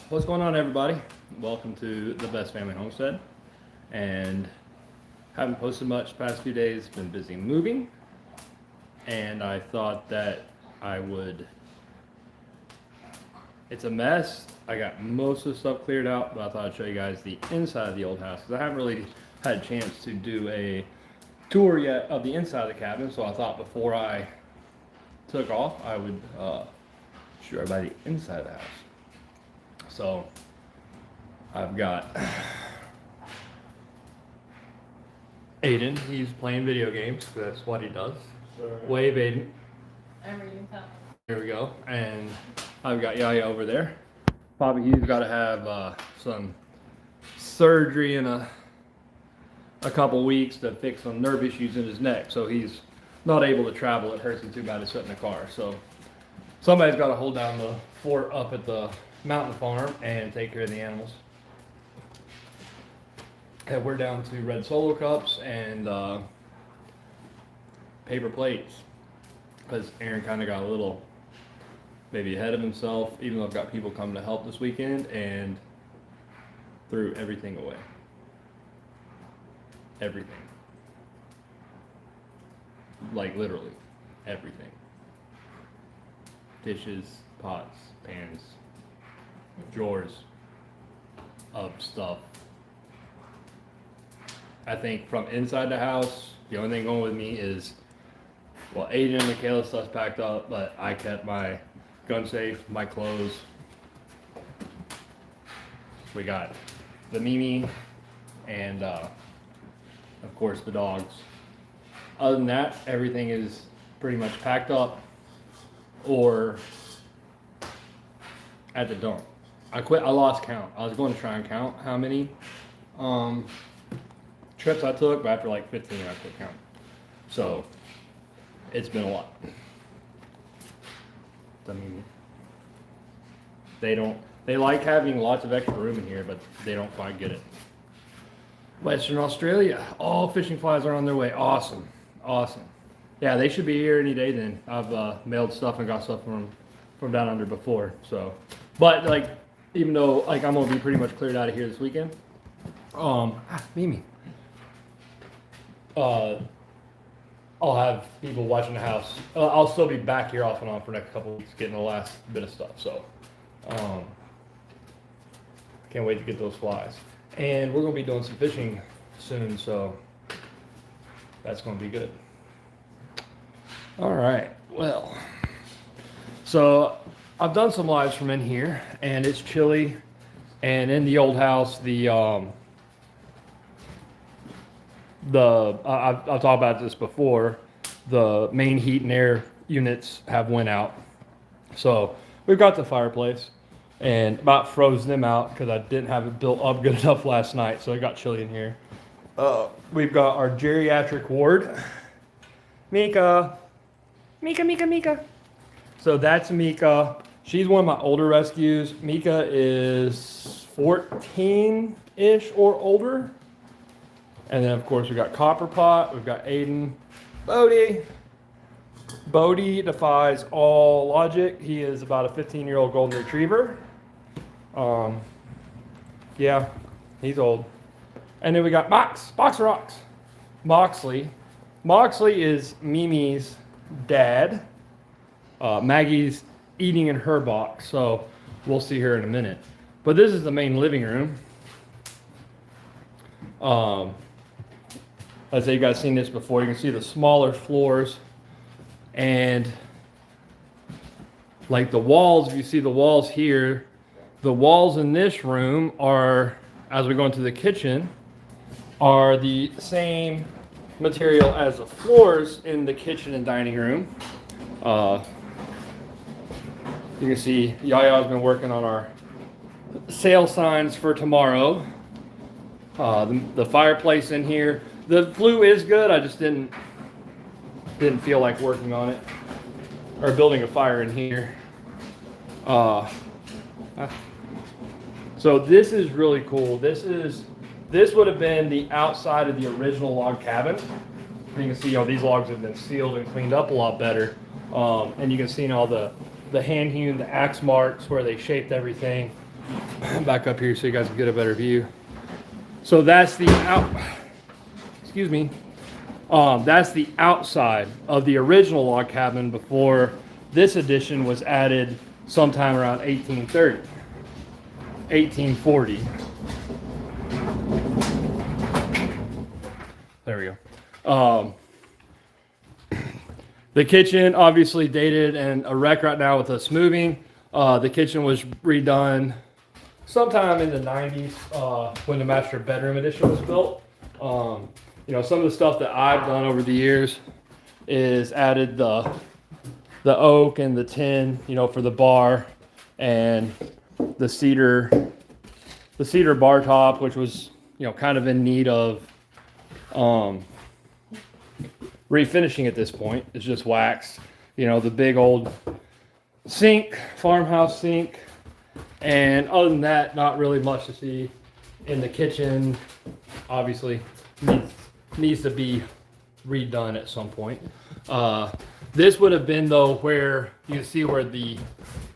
What's going on, everybody? Welcome to the Best Family Homestead. And haven't posted much the past few days. Been busy moving, and I thought that I would. It's a mess. I got most of the stuff cleared out, but I thought I'd show you guys the inside of the old house because I haven't really had a chance to do a tour yet of the inside of the cabin. So I thought before I took off, I would show everybody the inside of the house. So I've got Aiden. He's playing video games. That's what he does. Wave, Aiden. I'm reading something. Here we go. And I've got Yaya over there. Bobby, he's got to have some surgery in a couple weeks to fix some nerve issues in his neck. So he's not able to travel. It hurts him too bad to sit in the car. So somebody's got to hold down the fort up at the mountain farm and take care of the animals. And we're down to red Solo cups and paper plates because Aaron kind of got a little maybe ahead of himself, even though I've got people coming to help this weekend, and threw everything away. Everything. Like literally everything. Dishes, pots, pans, drawers of stuff. I think from inside the house, the only thing going with me is, well, Aiden and Michaela's stuff's packed up, but I kept my gun safe, my clothes. We got the Mimi and, of course, the dogs. Other than that, everything is pretty much packed up or at the dump. I lost count. I was going to try and count how many trips I took, but after like 15 I quit count. So it's been a lot. I mean, they like having lots of extra room in here, but they don't quite get it. Western Australia, all fishing flies are on their way. Awesome. Yeah, they should be here any day then. I've mailed stuff and got stuff from down under before. So, but like, even though like I'm gonna be pretty much cleared out of here this weekend, Mimi. I'll have people watching the house. I'll still be back here off and on for the next couple of weeks getting the last bit of stuff. So, can't wait to get those flies. And we're gonna be doing some fishing soon, so that's gonna be good. All right, well, so I've done some lives from in here, and it's chilly. And in the old house, I've talked about this before. The main heat and air units have went out, so we've got the fireplace, and about froze them out because I didn't have it built up good enough last night, so it got chilly in here. We've got our geriatric ward, Mika. So that's Mika. She's one of my older rescues. Mika is 14-ish or older. And then, of course, we got Copper Pot. We've got Aiden. Bodie defies all logic. He is about a 15-year-old golden retriever. Yeah, he's old. And then we got Box Rocks. Moxley. Moxley is Mimi's dad. Maggie's eating in her box, so we'll see her in a minute. But this is the main living room. As you guys seen this before, you can see the smaller floors, and like the walls, if you see the walls here, the walls in this room are, as we go into the kitchen, are the same material as the floors in the kitchen and dining room. You can see Yaya's been working on our sale signs for tomorrow. The fireplace in here, the flue is good. I just didn't feel like working on it or building a fire in here. So this is really cool. This would have been the outside of the original log cabin. You can see all these logs have been sealed and cleaned up a lot better. And you can see all the hand hewn, the axe marks where they shaped everything. back up here so you guys can get a better view. So that's the excuse me. That's the outside of the original log cabin before this addition was added sometime around 1830, 1840. There we go. The kitchen, obviously dated and a wreck right now with us moving. The kitchen was redone sometime in the 90s when the master bedroom addition was built. You know, some of the stuff that I've done over the years is added the oak and the tin, you know, for the bar, and the cedar bar top, which was, you know, kind of in need of refinishing at this point. It's just waxed. You know, the big old sink, farmhouse sink, and other than that, not really much to see in the kitchen. Obviously needs to be redone at some point. This would have been though where you see where the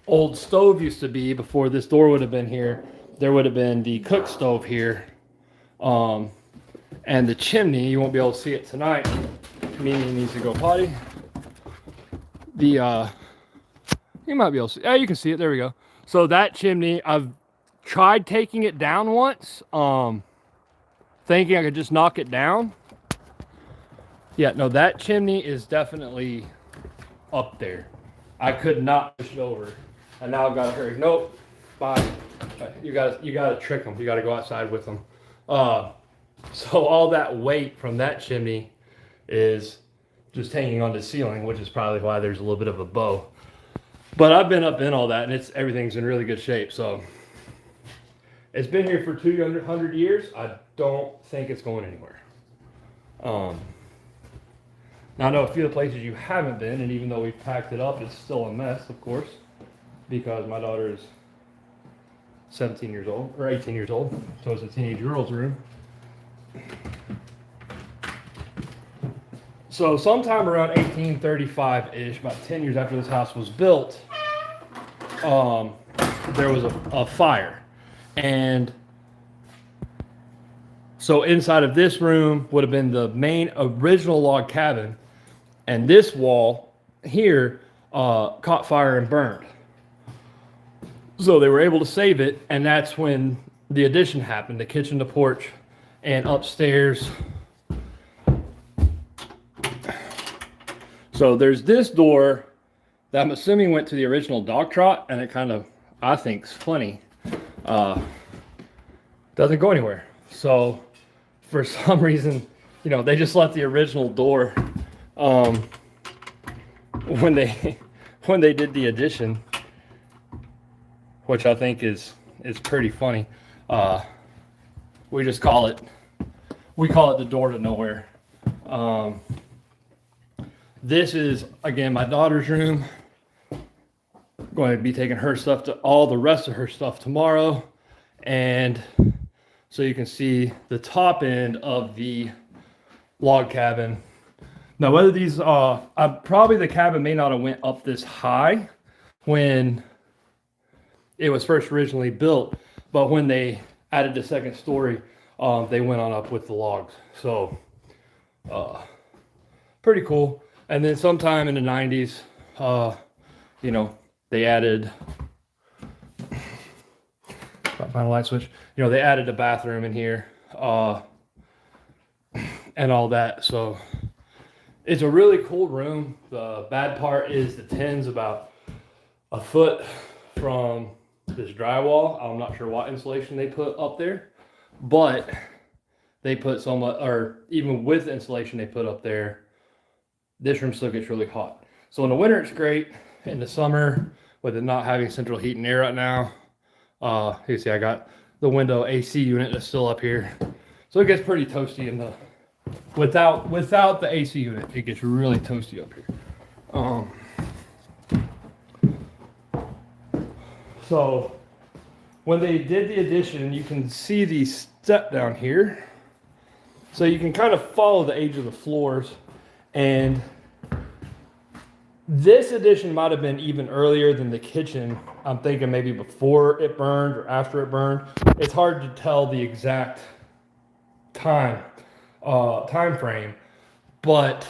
old stove used to be before this door would have been here. There would have been the cook stove here, and the chimney. You won't be able to see it tonight. Mimi needs to go potty. You might be able to see. Yeah, you can see it. There we go. So that chimney, I've tried taking it down once, thinking I could just knock it down. Yeah, no, that chimney is definitely up there. I could not push it over, and now I've got to hurry. Nope, bye. You gotta trick them. You gotta go outside with them. So all that weight from that chimney is just hanging on the ceiling, which is probably why there's a little bit of a bow. But I've been up in all that, and everything's in really good shape. So it's been here for 200 years. I don't think it's going anywhere. Now I know a few of the places you haven't been, and even though we've packed it up, it's still a mess, of course, because my daughter is 17 years old, or 18 years old, so it's a teenage girl's room. So sometime around 1835-ish, about 10 years after this house was built, there was a fire. And so inside of this room would have been the main original log cabin, and this wall here caught fire and burned. So they were able to save it, and that's when the addition happened, the kitchen, the porch, and upstairs. So there's this door that I'm assuming went to the original dog trot, and it kind of, I think, is funny. Doesn't go anywhere. So for some reason, you know, they just left the original door when they did the addition, which I think is pretty funny. We call it the door to nowhere. This is, again, my daughter's room. Going to be taking her stuff to all the rest of her stuff tomorrow. And so you can see the top end of the log cabin. Now, whether these, probably the cabin may not have went up this high when it was first originally built, but when they added the second story, they went on up with the logs. So, pretty cool. And then sometime in the 90s, you know, they added, find a light switch, you know, they added a bathroom in here, and all that. So it's a really cool room. The bad part is the tin's about a foot from this drywall. I'm not sure what insulation they put up there, but they put so much, or even with the insulation they put up there, this room still gets really hot. So in the winter it's great. In the summer, with it not having central heat and air right now, you see I got the window AC unit that's still up here, so it gets pretty toasty in the without the AC unit. It gets really toasty up here. So when they did the addition, you can see the step down here, so you can kind of follow the age of the floors. And this addition might have been even earlier than the kitchen I'm thinking maybe before it burned or after it burned. It's hard to tell the exact time frame, but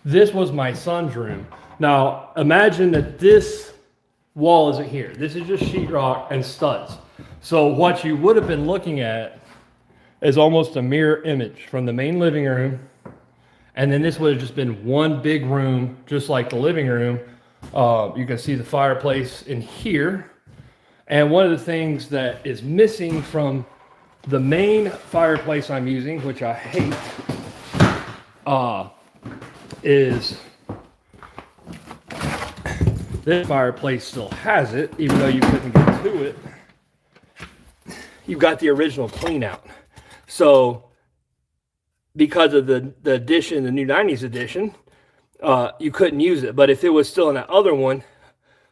this was my son's room. Now imagine that this wall isn't here. This is just sheetrock and studs. So what you would have been looking at is almost a mirror image from the main living room, and then this would have just been one big room, just like the living room. You can see the fireplace in here, and one of the things that is missing from the main fireplace I'm using, which I hate, is this fireplace still has it, even though you couldn't get to it. You've got the original clean out. So because of the edition, the new 90s edition, you couldn't use it. But if it was still in that other one,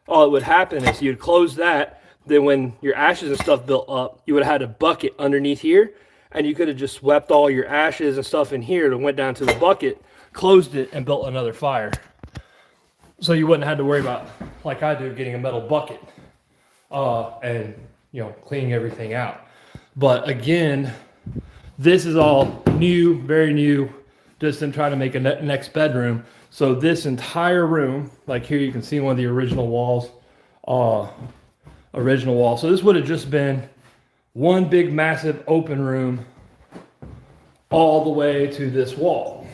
all that would happen is you'd close that. Then when your ashes and stuff built up, you would have had a bucket underneath here, and you could have just swept all your ashes and stuff in here and went down to the bucket, closed it, and built another fire. So you wouldn't have to worry about, like I do, getting a metal bucket and cleaning everything out. But again, this is all new, very new, just in trying to make a next bedroom. So this entire room, like here you can see one of the original walls. So this would have just been one big massive open room all the way to this wall.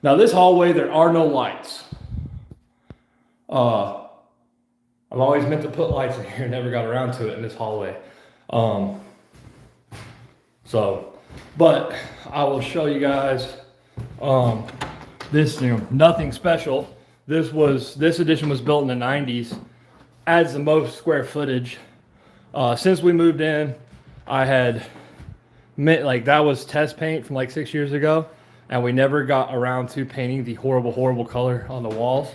Now this hallway, there are no lights. I've always meant to put lights in here, never got around to it in this hallway. But I will show you guys this, nothing special. This edition was built in the 90s, adds the most square footage. Since we moved in, I had that was test paint from like 6 years ago, and we never got around to painting the horrible color on the walls.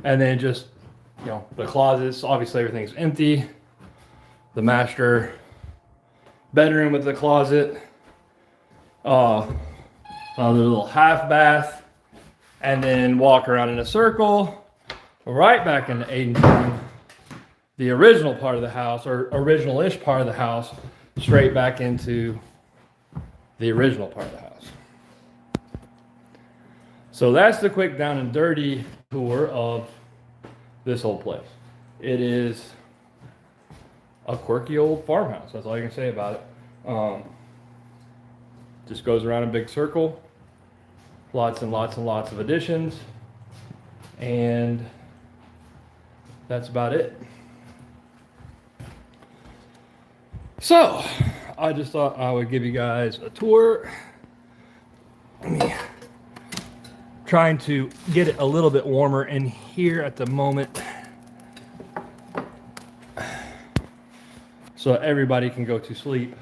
And then just, the closets, obviously everything's empty. The master bedroom with the closet. Another little half bath. And then walk around in a circle. Right back into Aiden's room. The original part of the house, or original-ish part of the house, straight back into the original part of the house. So that's the quick down and dirty tour of this old place. It is a quirky old farmhouse. That's all I can say about it. Just goes around in a big circle. Lots and lots and lots of additions. And that's about it. So I just thought I would give you guys a tour. Trying to get it a little bit warmer in here at the moment, so everybody can go to sleep.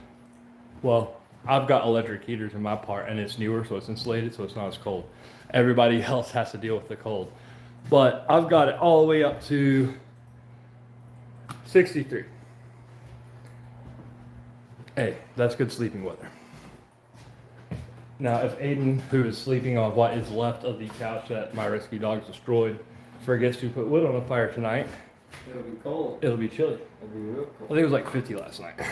Well, I've got electric heaters in my part, and it's newer, so it's insulated, so it's not as cold. Everybody else has to deal with the cold. But I've got it all the way up to 63. Hey, that's good sleeping weather. Now, if Aiden, who is sleeping on what is left of the couch that my rescue dogs destroyed, forgets to put wood on the fire tonight, it'll be cold. It'll be chilly. It'll be real cold. I think it was like 50 last night. It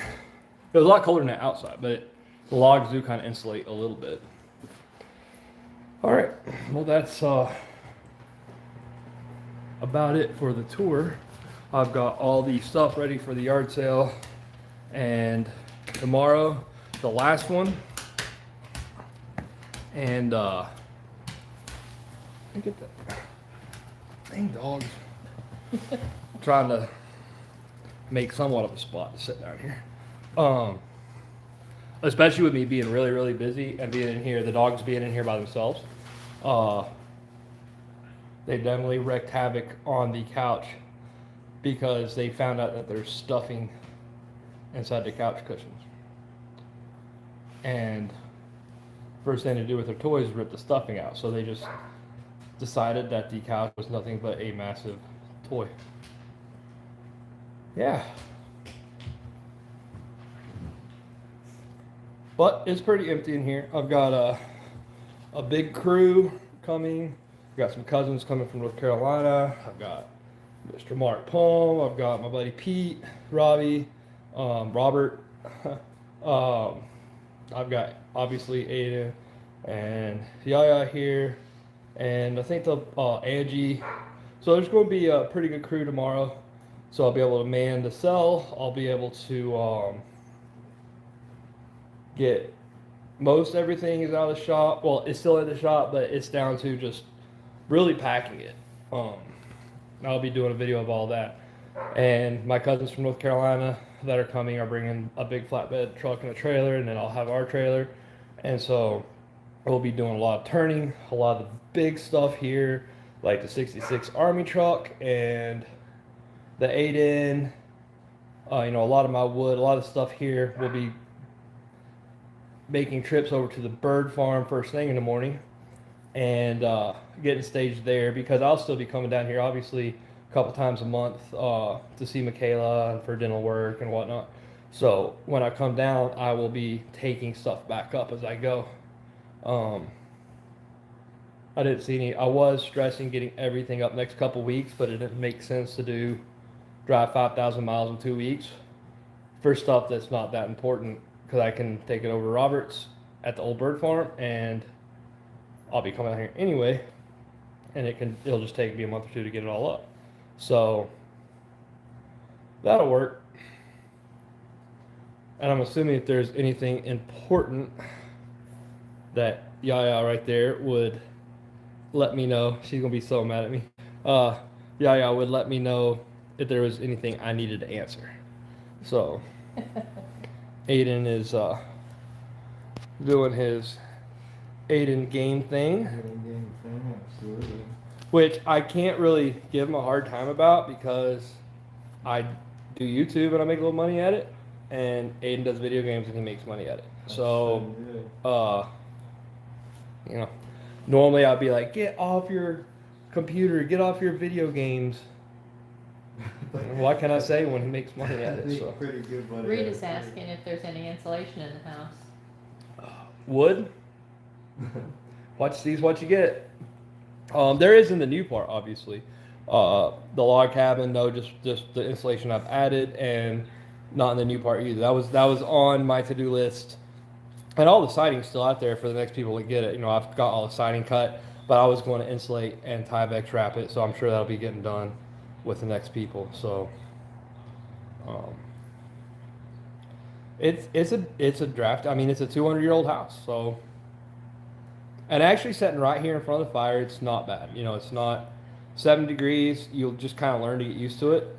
was a lot colder than that outside, but the logs do kind of insulate a little bit. All right, well that's about it for the tour. I've got all the stuff ready for the yard sale, and tomorrow, the last one. And look at that. Dang dogs. Trying to make somewhat of a spot to sit down here. Especially with me being really, really busy and being in here, the dogs being in here by themselves. They definitely wreaked havoc on the couch because they found out that there's stuffing inside the couch cushions. And first thing to do with their toys is rip the stuffing out. So they just decided that the couch was nothing but a massive toy. Yeah. But it's pretty empty in here. I've got a big crew coming got some cousins coming from North Carolina. I've got Mr. Mark Palm. I've got my buddy Pete, Robbie, Robert. I've got obviously Aiden and Yaya here, and I think the Angie. So there's going to be a pretty good crew tomorrow. So I'll be able to man the cell. I'll be able to get most everything is out of the shop. Well, it's still in the shop, but it's down to just really packing it. I'll be doing a video of all that. And my cousins from North Carolina that are coming are bringing a big flatbed truck and a trailer, and then I'll have our trailer. And so we'll be doing a lot of turning, a lot of the big stuff here, like the 66 Army truck and the 8N. A lot of my wood, a lot of stuff here will be making trips over to the bird farm first thing in the morning and getting staged there, because I'll still be coming down here obviously a couple times a month to see Michaela for dental work and whatnot. So when I come down, I will be taking stuff back up as I go. I didn't see any. I was stressing getting everything up next couple weeks, but it didn't make sense to drive 5,000 miles in 2 weeks for stuff that's not that important, because I can take it over to Roberts at the old bird farm, and I'll be coming out here anyway, and it'll just take me a month or two to get it all up. So that'll work. And I'm assuming if there's anything important that Yaya right there would let me know. She's gonna be so mad at me. Yaya would let me know if there was anything I needed to answer. So Aiden is doing his Aiden game thing, Absolutely. which I can't really give him a hard time about because I do YouTube and I make a little money at it, and Aiden does video games and he makes money at it. So, normally I'd be like, get off your computer, get off your video games. What can I say when he makes money at it? So. Pretty good money. Reed is asking if there's any insulation in the house. Wood. Watch these, what you get. There is in the new part, obviously. The log cabin, no, just the insulation I've added, and not in the new part either. That was on my to-do list, and all the siding's still out there for the next people to get it. I've got all the siding cut, but I was going to insulate and Tyvek wrap it, so I'm sure that'll be getting done with the next people. So, it's a draft. I mean, it's a 200-year-old house, so. And actually sitting right here in front of the fire, it's not bad. It's not 7 degrees. You'll just kind of learn to get used to it.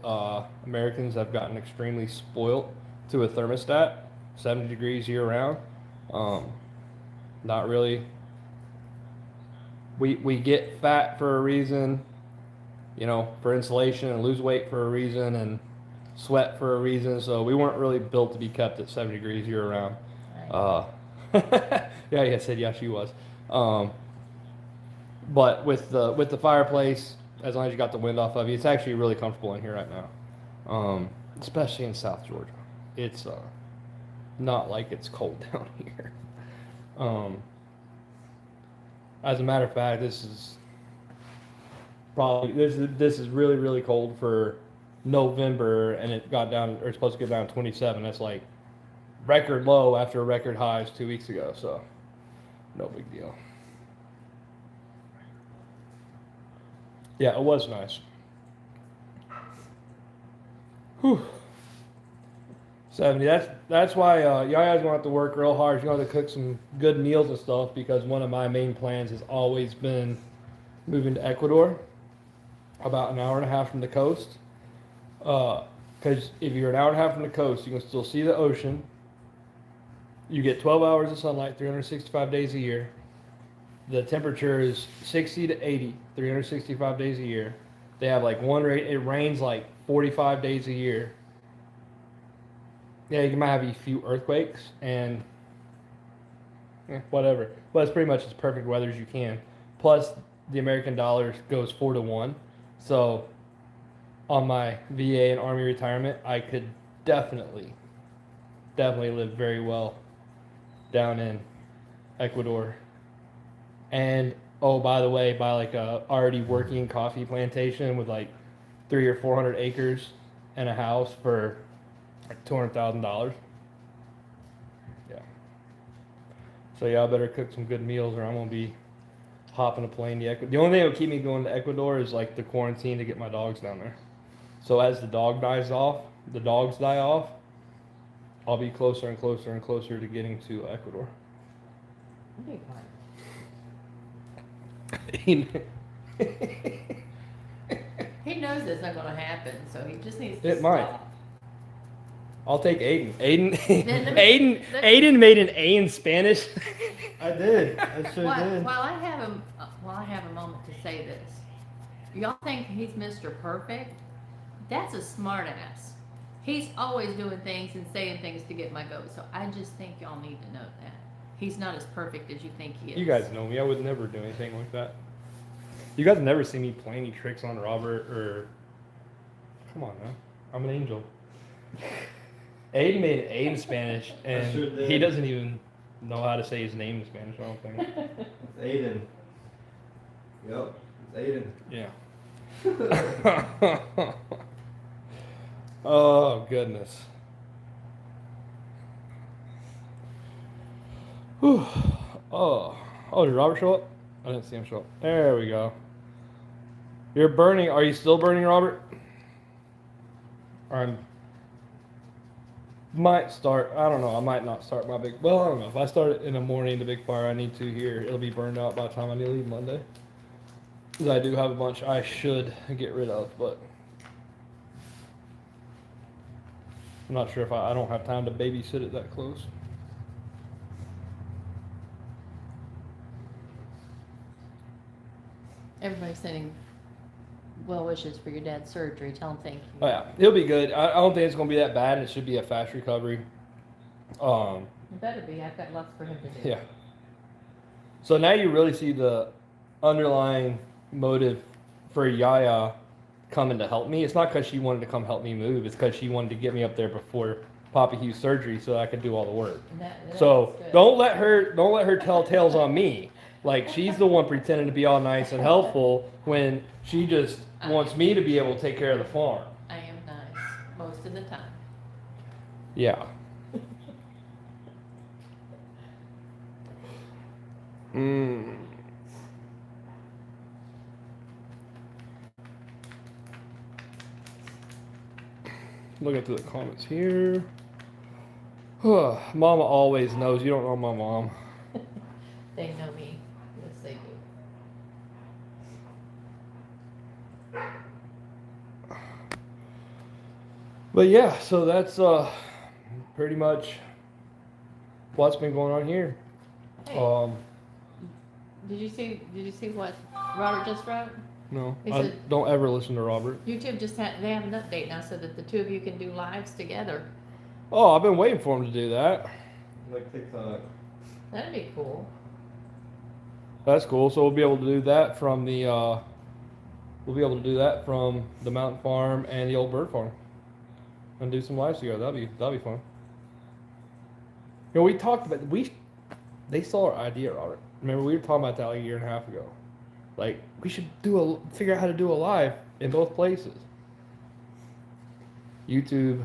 Americans have gotten extremely spoiled to a thermostat, 70 degrees year round. Not really. We get fat for a reason, for insulation, and lose weight for a reason, and sweat for a reason. So we weren't really built to be kept at 70 degrees year round. Right. Yeah, I said yeah, she was. But with the fireplace, as long as you got the wind off of you, it's actually really comfortable in here right now. Especially in South Georgia, it's not like it's cold down here. As a matter of fact, this is really, really cold for November, and it got down, or it's supposed to get down to 27. That's like record low after record highs 2 weeks ago, so no big deal. Yeah, it was nice. Whew. 70. That's why Yaya's gonna have to work real hard. She's gonna have to cook some good meals and stuff, because one of my main plans has always been moving to Ecuador, about an hour and a half from the coast. Because if you're an hour and a half from the coast, you can still see the ocean. You get 12 hours of sunlight, 365 days a year. The temperature is 60 to 80, 365 days a year. They have like it rains like 45 days a year. Yeah, you might have a few earthquakes and whatever. But it's pretty much as perfect weather as you can. Plus, the American dollar goes 4 to 1. So, on my VA and Army retirement, I could definitely live very well down in Ecuador. And oh, by the way, buy like a already working coffee plantation with like 300 or 400 acres and a house for like $200,000. Yeah. So yeah, I better cook some good meals or I'm gonna be hopping a plane to Ecuador. The only thing that will keep me going to Ecuador is like the quarantine to get my dogs down there. So as the dogs die off, I'll be closer and closer and closer to getting to Ecuador. You'll be fine. He knows it's not gonna happen, so he just needs to It might. stop. I'll take Aiden. Then- Aiden made an A in Spanish. I did. I sure While, did. while I have a moment to say this, y'all think he's Mr. Perfect? That's a smart ass. He's always doing things and saying things to get my goat. So I just think y'all need to know that he's not as perfect as you think he is. You guys know me. I would never do anything like that. You guys never see me play any tricks on Robert or. Come on now. I'm an angel. Aiden made an A in Spanish, and sure did. he doesn't even know how to say his name in Spanish, I don't think. It's Aiden. Yep, it's Aiden. Yeah. Oh, goodness. Whew. Oh, did Robert show up? I didn't see him show up. There we go. You're burning. Are you still burning, Robert? I might start. I don't know. I might not start my big. Well, I don't know. If I start it in the morning, the big fire I need to here, it'll be burned out by the time I need to leave Monday. Because I do have a bunch I should get rid of, but I'm not sure if I don't have time to babysit it that close. Everybody's sending well wishes for your dad's surgery. Tell him thank you. Oh yeah, he'll be good. I don't think it's gonna be that bad. It should be a fast recovery. It better be. I've got lots for him to do. Yeah. So now you really see the underlying motive for Yaya coming to help me. It's not because she wanted to come help me move. It's because she wanted to get me up there before Papa Hugh's surgery so I could do all the work. So That's good. don't let her tell tales on me. Like she's the one pretending to be all nice and helpful when she just wants me to be able to take care of the farm. I am nice most of the time. Yeah. Looking through the comments here. Mama always knows. You don't know my mom. They know me. Yes, they do. But yeah, so that's pretty much what's been going on here. Hey, did you see what Robert just wrote? No, He I said- don't ever listen to Robert. YouTube they have an update now so that the two of you can do lives together. Oh, I've been waiting for him to do that. Like TikTok. That'd be cool. That's cool. So we'll be able to do that from the mountain farm and the old bird farm, and do some lives together. That'd be fun. You know, we talked about they saw our idea, Robert. Remember we were talking about that like a year and a half ago. Like we should figure out how to do a live in both places. YouTube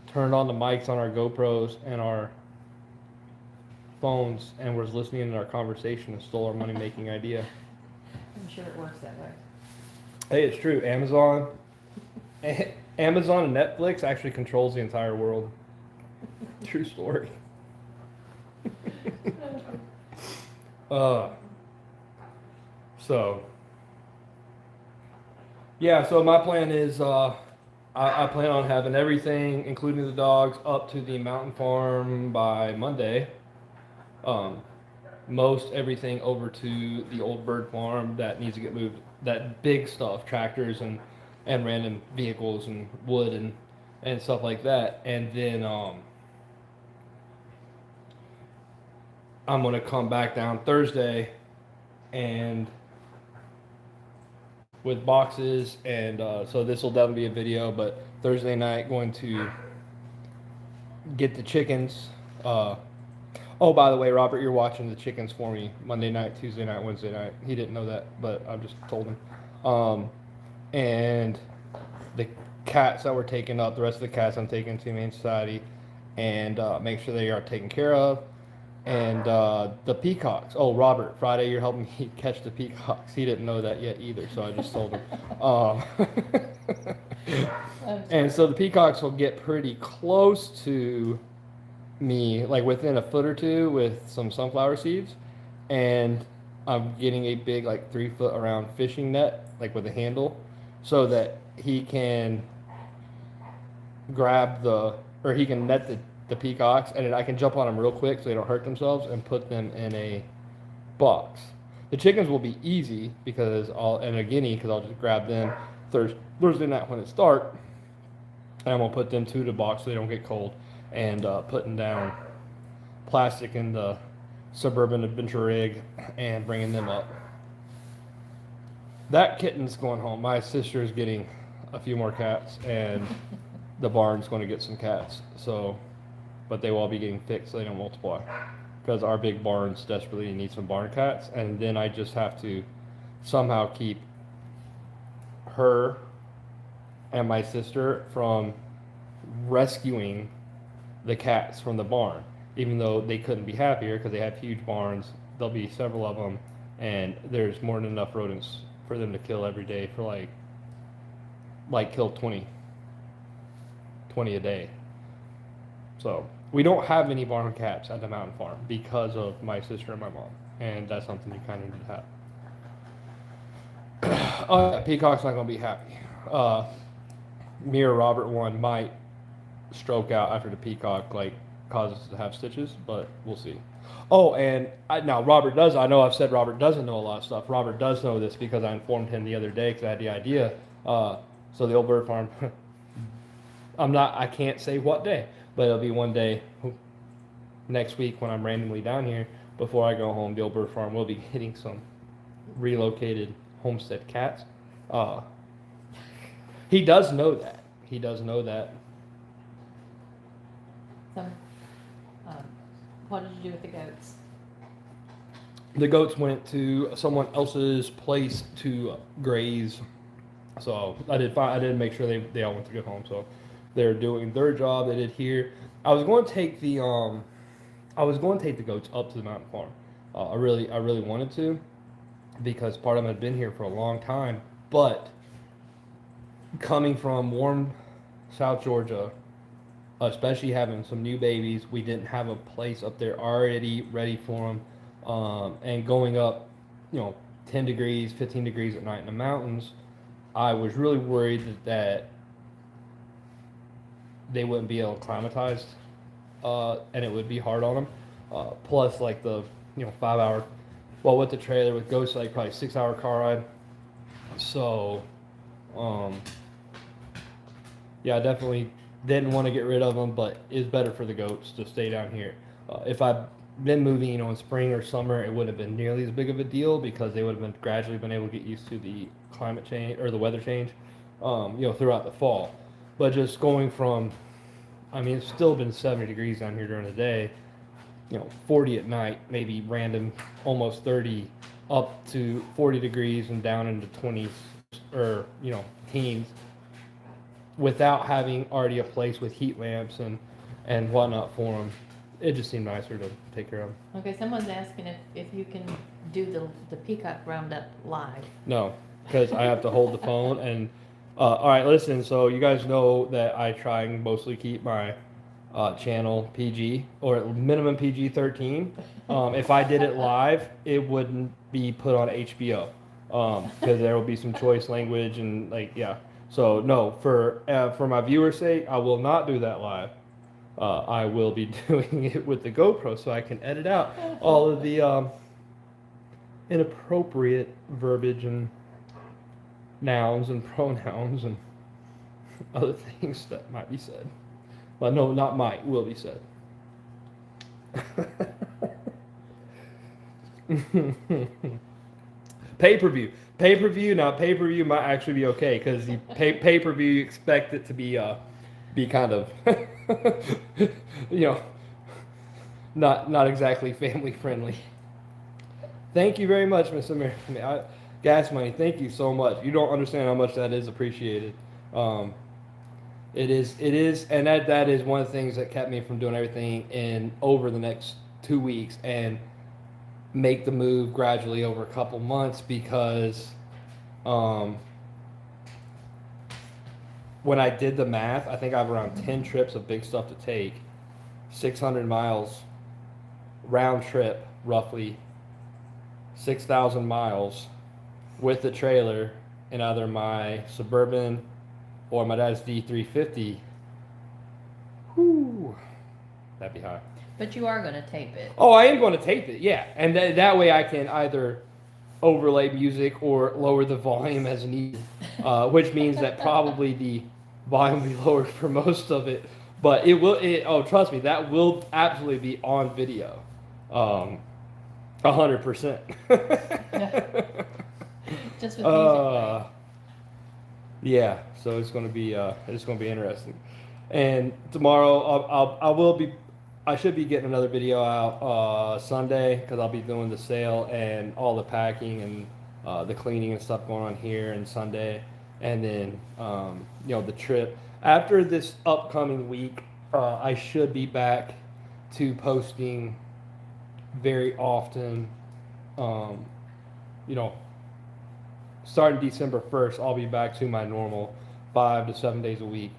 turned on the mics on our GoPros and our phones and was listening to our conversation and stole our money making idea. I'm sure it works that way. Hey, it's true. Amazon and Netflix actually controls the entire world. True story. So yeah, so my plan is I plan on having everything, including the dogs, up to the mountain farm by Monday. Most everything over to the old bird farm that needs to get moved. That big stuff, tractors and random vehicles and wood and stuff like that. And then I'm gonna come back down Thursday and with boxes and so this will definitely be a video, but Thursday night going to get the chickens. Oh, by the way, Robert, you're watching the chickens for me Monday night, Tuesday night, Wednesday night. He didn't know that, but I just told him. And the cats that were taken up, the rest of the cats I'm taking to Humane Society, and make sure they are taken care of. And the peacocks. Oh, Robert, Friday you're helping me catch the peacocks. He didn't know that yet either, so I just told him. And so the peacocks will get pretty close to me, like within a foot or two, with some sunflower seeds, and I'm getting a big, like 3 foot around fishing net, like with a handle, so that he can grab or he can net the peacocks, and then I can jump on them real quick so they don't hurt themselves and put them in a box. The chickens will be easy and a guinea, because I'll just grab them Thursday night when it's dark, and I'm gonna put them to the box so they don't get cold, and putting down plastic in the Suburban Adventure rig and bringing them up. That kitten's going home. My sister's getting a few more cats, and the barn's going to get some cats. So, but they will all be getting fixed so they don't multiply, because our big barns desperately need some barn cats, and then I just have to somehow keep her and my sister from rescuing the cats from the barn, even though they couldn't be happier because they have huge barns. There'll be several of them, and there's more than enough rodents for them to kill every day, for like kill 20 a day. So we don't have any barn cats at the mountain farm because of my sister and my mom, and that's something you kind of need to have. Oh, Peacock's not gonna be happy. Me or Robert one might stroke out after the peacock causes us to have stitches, but we'll see. Oh, and now Robert does. I know I've said Robert doesn't know a lot of stuff. Robert does know this because I informed him the other day because I had the idea. So the old bird farm. I can't say what day, but it'll be one day next week when I'm randomly down here before I go home. The old bird farm will be getting some relocated Homestead cats. He does know that. He does know that. So, what did you do with the goats? The goats went to someone else's place to graze. So I did make sure they all went to good home. So they're doing their job. They did here. I was going to take the goats up to the mountain farm. I really wanted to, because part of them had been here for a long time. But coming from warm South Georgia, especially having some new babies, we didn't have a place up there already ready for them. And going up, 10 degrees, 15 degrees at night in the mountains, I was really worried that they wouldn't be able to acclimatize, and it would be hard on them. Plus, like the 5 hour, well, with the trailer with goats, like probably 6 hour car ride. So, yeah, I definitely didn't want to get rid of them, but it's better for the goats to stay down here. If I'd been moving, in spring or summer, it wouldn't have been nearly as big of a deal because they would have gradually been able to get used to the climate change or the weather change, throughout the fall. But just going from, it's still been 70 degrees down here during the day, 40 at night, maybe random, almost 30, up to 40 degrees and down into 20s or, teens, without having already a place with heat lamps and whatnot for them. It just seemed nicer to take care of them. Okay, someone's asking if you can do the peacock roundup live. No, because I have to hold the phone and all right, listen, so you guys know that I try and mostly keep my channel PG or minimum PG-13. If I did it live, it wouldn't be put on HBO because there will be some choice language and So no, for my viewers' sake, I will not do that live. I will be doing it with the GoPro so I can edit out all of the inappropriate verbiage and nouns and pronouns and other things that might be said. Well, no, not might, will be said. Pay-per-view. Now, pay-per-view might actually be okay because the pay-per-view, you expect it to be kind of, not exactly family friendly. Thank you very much, Miss American. Gas money. Thank you so much. You don't understand how much that is appreciated. It is, and that is one of the things that kept me from doing everything in over the next 2 weeks and make the move gradually over a couple months because, when I did the math, I think I have around 10 trips of big stuff to take, 600 miles round trip, roughly 6,000 miles with the trailer in either my Suburban or my dad's D350. Whoo, that'd be high. But you are going to tape it. Oh, I am going to tape it, yeah. And that way I can either overlay music or lower the volume as needed, which means that probably the volume will be lowered for most of it. But oh, trust me, that will absolutely be on video. 100%. Just with music. Yeah, so it's going to be interesting. And tomorrow I should be getting another video out Sunday because I'll be doing the sale and all the packing and the cleaning and stuff going on here and Sunday, and then the trip after this upcoming week. I should be back to posting very often. Starting December 1st, I'll be back to my normal 5 to 7 days a week.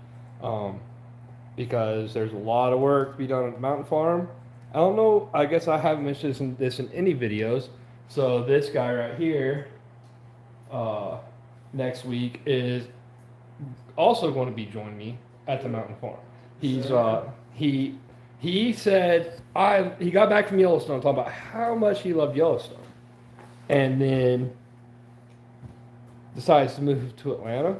Because there's a lot of work to be done at the mountain farm. I don't know, I guess I haven't mentioned this in any videos. So this guy right here, next week is also going to be joining me at the mountain farm. He's he said he got back from Yellowstone talking about how much he loved Yellowstone, and then decides to move to Atlanta.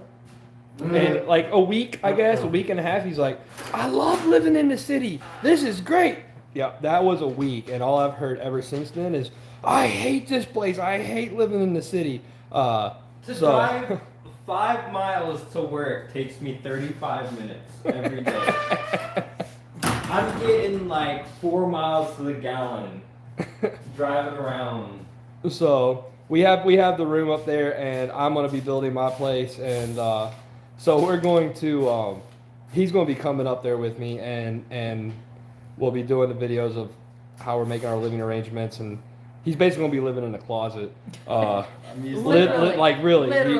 And like a week and a half, he's like, I love living in the city. This is great. Yeah, that was a week. And all I've heard ever since then is, I hate this place. I hate living in the city. Drive 5 miles to work takes me 35 minutes every day. I'm getting like 4 miles to the gallon driving around. So we have the room up there, and I'm going to be building my place, and so we're going to, he's going to be coming up there with me, and we'll be doing the videos of how we're making our living arrangements, and he's basically going to be living in a closet. Literally. He's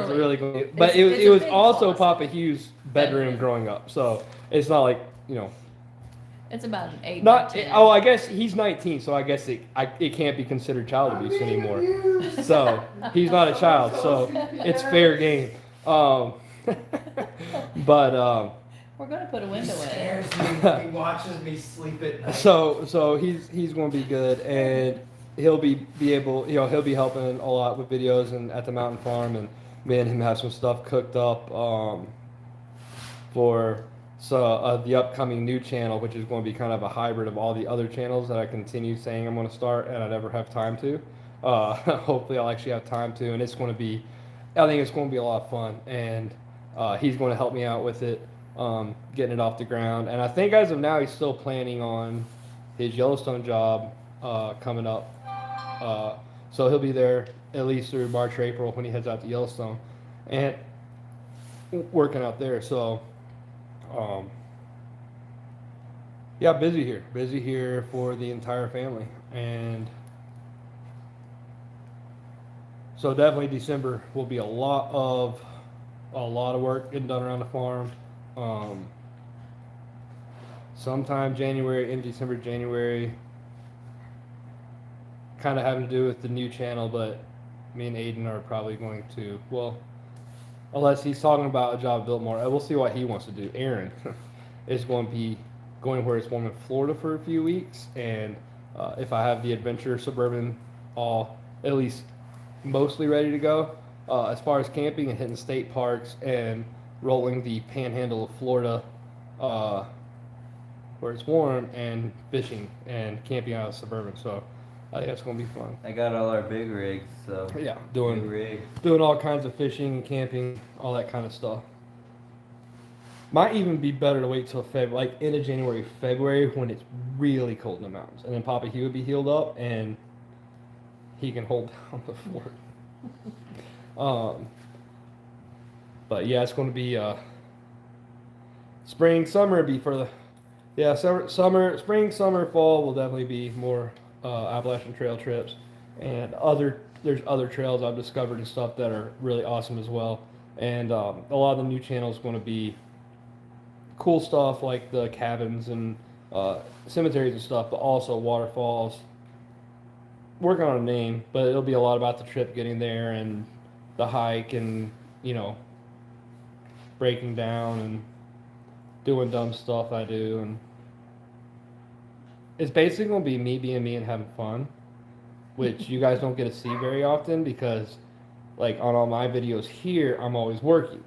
really going to, but it was also Papa Hugh's bedroom growing up, so it's not like, It's about an 8 not, by 10. I guess he's 19, so I guess it can't be considered child abuse anymore. So he's not a child, so it's fair game. But We're going to put a window in it. He watches me sleep at night. so he's going to be good, and he'll be able, he'll be helping a lot with videos and at the mountain farm, and me and him have some stuff cooked up for the upcoming new channel, which is going to be kind of a hybrid of all the other channels that I continue saying I'm going to start and I never have time to. Hopefully I'll actually have time to, and I think it's going to be a lot of fun, and he's going to help me out with it, getting it off the ground. And I think as of now he's still planning on his Yellowstone job coming up, so he'll be there at least through March or April when he heads out to Yellowstone and working out there. So yeah, busy here for the entire family. And so definitely December will be a lot of work getting done around the farm. Sometime January, kind of having to do with the new channel, but me and Aiden are probably going to, well, unless he's talking about a job at Biltmore, we'll see what he wants to do. Aaron is going to be going where it's warm in Florida for a few weeks, and if I have the Adventure Suburban all at least mostly ready to go, as far as camping and hitting state parks and rolling the panhandle of Florida where it's warm, and fishing and camping out of Suburban. So I think that's going to be fun. I got all our big rigs, so Yeah, big rig. doing all kinds of fishing, camping, all that kind of stuff. Might even be better to wait till February, like end of January, February, when it's really cold in the mountains. And then Papa, he would be healed up and he can hold down the fort. But yeah, it's going to be spring, summer be for the spring, summer, fall will definitely be more Appalachian Trail trips, and there's other trails I've discovered and stuff that are really awesome as well. And a lot of the new channels going to be cool stuff like the cabins and cemeteries and stuff, but also waterfalls. Working on a name, but it'll be a lot about the trip getting there and the hike and, you know, breaking down and doing dumb stuff I do. And it's basically going to be me being me and having fun, which you guys don't get to see very often because, like, on all my videos here, I'm always working.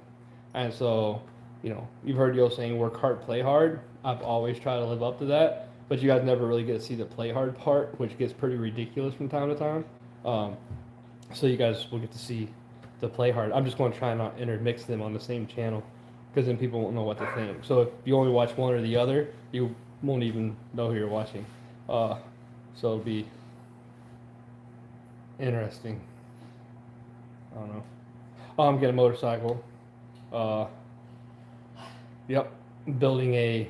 And so, you know, you've heard Yo saying work hard, play hard. I've always tried to live up to that, but you guys never really get to see the play hard part, which gets pretty ridiculous from time to time. So you guys will get to see the play hard. I'm just going to try and not intermix them on the same channel because then people won't know what to think. So if you only watch one or the other, you won't even know who you're watching. So it'll be interesting. I don't know. I'm getting a motorcycle. Yep, building a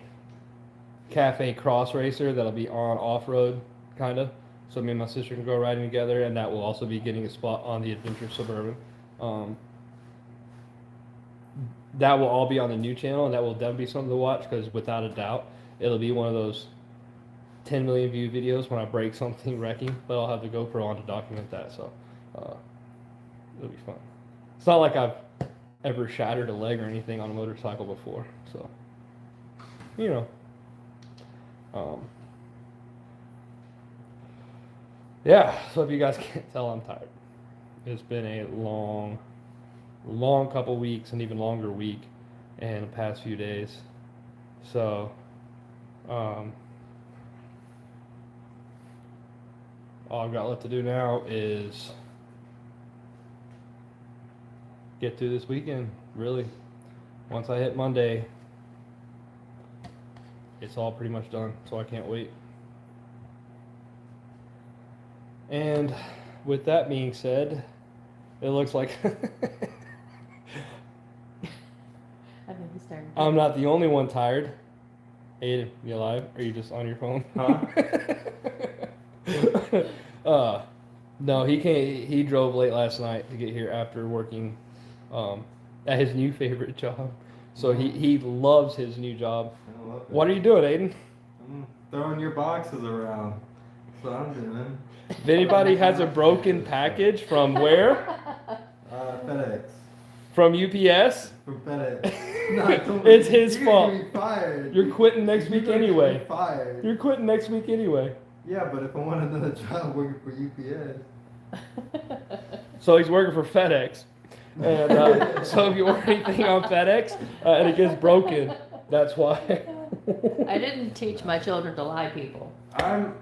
cafe cross racer that'll be on off-road, kind of. So me and my sister can go riding together, and that will also be getting a spot on the Adventure Suburban. That will all be on the new channel, and that will definitely be something to watch because without a doubt, it'll be one of those 10 million view videos when I break something wrecking, but I'll have the GoPro on to document that, so it'll be fun. It's not like I've ever shattered a leg or anything on a motorcycle before, so, you know. Yeah, so if you guys can't tell, I'm tired. It's been a long couple weeks, and even longer week in the past few days. So, all I've got left to do now is get through this weekend, really. Once I hit Monday, it's all pretty much done, so I can't wait. And with that being said, it looks like I think he's starting. I'm not the only one tired. Aiden, you alive? Are you just on your phone? Huh? No, he can't. He drove late last night to get here after working at his new favorite job. So he loves his new job. I love it. What are you doing, Aiden? I'm throwing your boxes around. That's what I'm doing. If anybody has a broken package from where? FedEx. From UPS? From FedEx. It's his fault. You're gonna be fired. You're quitting next week You're gonna anyway. be fired. You're quitting next week anyway. Yeah, but if I want another job working for UPS. So he's working for FedEx. And so if you order anything on FedEx and it gets broken, that's why. I didn't teach my children to lie, people. I'm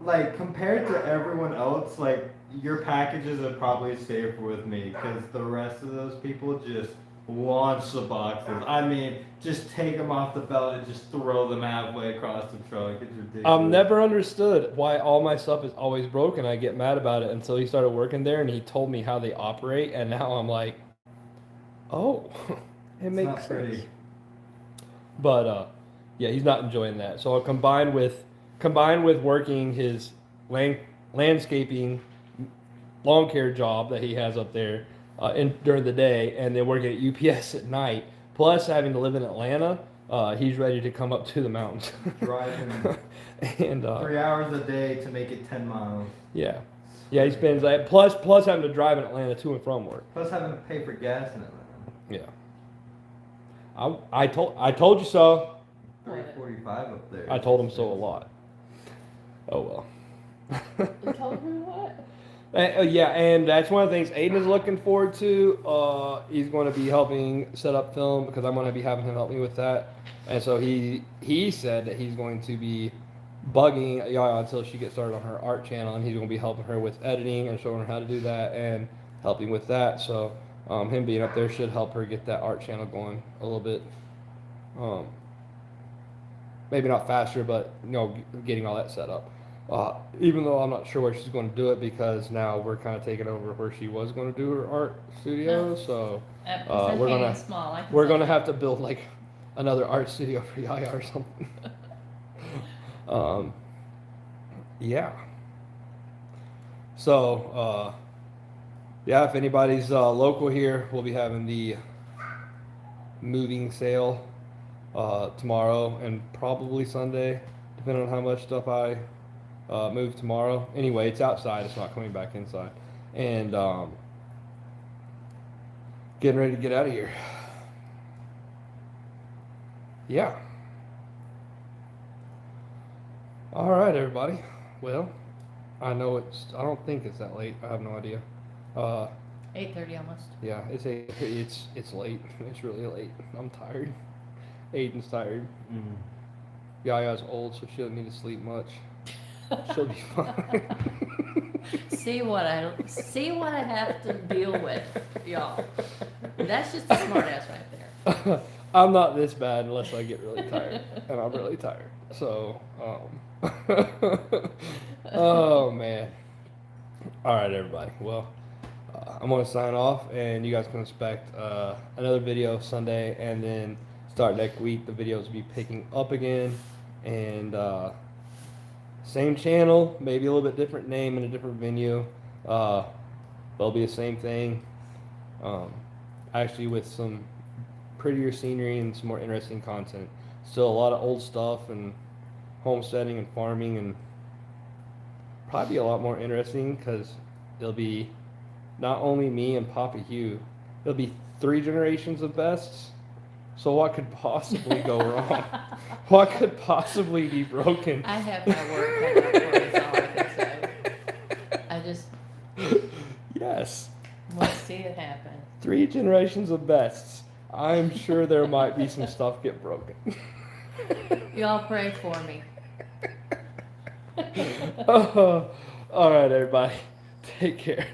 like, compared to everyone else, like, your packages are probably safer with me because the rest of those people just launch the boxes. I mean, just take them off the belt and just throw them halfway across the truck. It's ridiculous. I've never understood why all my stuff is always broken. I get mad about it until he started working there and he told me how they operate, and now I'm like, oh, it makes not sense. pretty. But yeah, he's not enjoying that. So combined with working his landscaping lawn care job that he has up there during the day, and then working at UPS at night, plus having to live in Atlanta, he's ready to come up to the mountains. Driving and 3 hours a day to make it 10 miles. Yeah, he spends like plus having to drive in Atlanta to and from work. Plus having to pay for gas in Atlanta. Yeah. I told you so. 345 up there. I told him so a lot. Oh well. You told me what? Yeah, and that's one of the things Aiden is looking forward to. He's going to be helping set up film because I'm going to be having him help me with that. And so he said that he's going to be bugging Yaya until she gets started on her art channel, and he's going to be helping her with editing and showing her how to do that and helping with that. So him being up there should help her get that art channel going a little bit. Maybe not faster, but getting all that set up. Even though I'm not sure where she's going to do it, because now we're kind of taking over where she was going to do her art studio. So we're gonna have to build like another art studio for Yaya or something. Yeah. So yeah, if anybody's local here, we'll be having the moving sale tomorrow and probably Sunday, depending on how much stuff I move tomorrow. Anyway, it's outside; it's not coming back inside. And getting ready to get out of here. Yeah. All right, everybody. Well, I don't think it's that late. I have no idea. 8:30 almost. Yeah, it's late. It's really late. I'm tired. Aiden's tired. Mm. Yaya's old, so she doesn't need to sleep much. She'll be fine. See what I have to deal with, y'all. That's just a smart ass right there. I'm not this bad unless I get really tired, and I'm really tired. So, oh man. All right, everybody. Well, I'm gonna sign off, and you guys can expect another video Sunday, and then start next week. The videos will be picking up again, and same channel, maybe a little bit different name and a different venue. They'll be the same thing. Actually, with some prettier scenery and some more interesting content. Still a lot of old stuff and homesteading and farming, and probably a lot more interesting because it'll be not only me and Papa Hugh, it'll be 3 generations of bests. So what could possibly go wrong? What could possibly be broken? I have my work cut out for me, is all I can say. I just Yes. want to see it happen. 3 generations of bests. I'm sure there might be some stuff get broken. Y'all pray for me. Oh, all right, everybody. Take care.